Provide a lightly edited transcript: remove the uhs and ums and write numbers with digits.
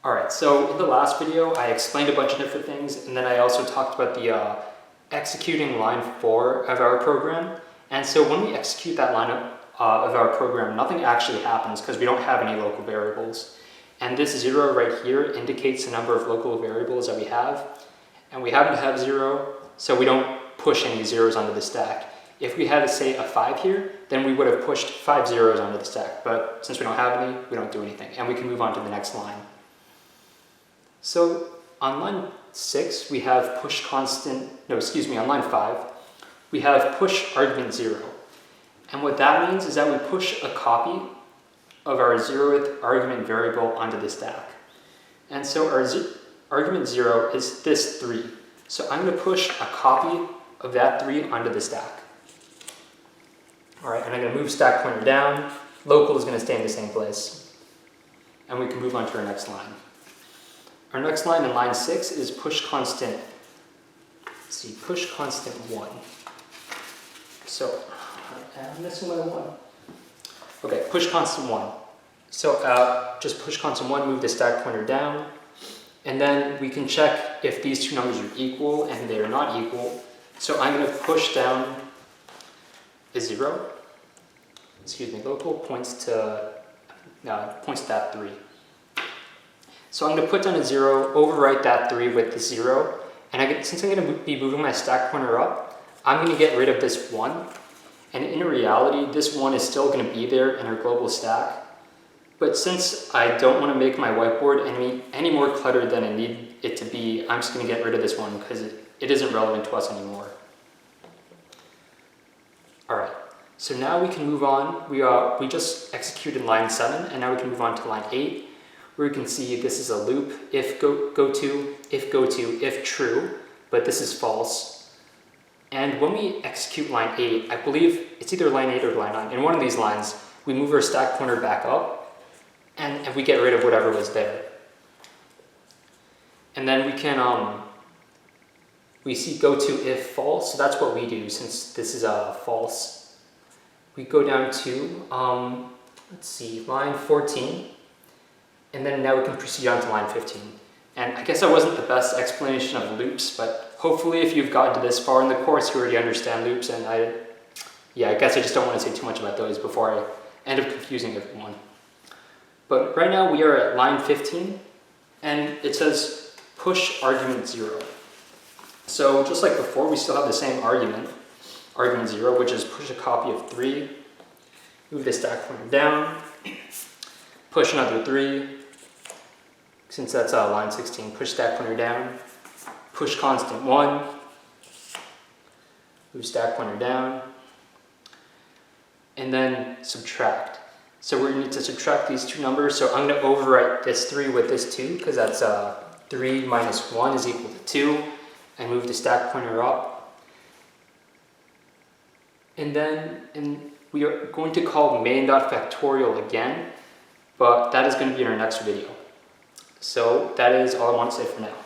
Alright, so in the last video I explained a bunch of different things, and then I also talked about the executing line 4 of our program. And so when we execute that line of our program, nothing actually happens because we don't have any local variables. And this 0 right here indicates the number of local variables that we have. And we happen to have 0, so we don't push any zeros onto the stack. If we had, say, a 5 here, then we would have pushed 5 zeros onto the stack. But since we don't have any, we don't do anything. And we can move on to the next line. So on line 6, we have push constant, on line 5, we have push argument 0. And what that means is that we push a copy of our 0th argument variable onto the stack. And so our argument 0 is this 3. So I'm going to push a copy of that 3 onto the stack. Alright, and I'm going to move stack pointer down. Local is going to stay in the same place. And we can move on to our next line. Our next line in line 6 is push constant, push constant 1. So, I'm missing my 1. Okay, push constant 1. So just push constant 1, move the stack pointer down, and then we can check if these two numbers are equal, and they are not equal. So I'm going to push down a 0. Local points to that 3. So I'm going to put down a 0, overwrite that 3 with the 0, and since I'm going to be moving my stack pointer up, I'm going to get rid of this 1, and in reality, this 1 is still going to be there in our global stack, but since I don't want to make my whiteboard any more cluttered than I need it to be, I'm just going to get rid of this 1 because it isn't relevant to us anymore. Alright, so now we can move on. We just executed line 7, and now we can move on to line 8. Where you can see this is a loop, if-goto, if true, but this is false. And when we execute line 8, I believe it's either line 8 or line 9. In one of these lines, we move our stack pointer back up, and we get rid of whatever was there. And then we can, we see goto if false, so that's what we do since this is false. We go down to, line 14. And then now we can proceed on to line 15. And I guess that wasn't the best explanation of loops, but hopefully if you've gotten to this far in the course, you already understand loops, and I guess I just don't want to say too much about those before I end up confusing everyone. But right now we are at line 15, and it says push argument 0. So just like before, we still have the same argument 0, which is push a copy of 3, move the stack pointer down, push another 3, since that's line 16, push stack pointer down, push constant 1, move stack pointer down, and then subtract. So we need to subtract these two numbers, so I'm going to overwrite this 3 with this 2, because that's 3 minus 1 is equal to 2, and move the stack pointer up. And then we are going to call Main.factorial again, but that is going to be in our next video. So that is all I want to say for now.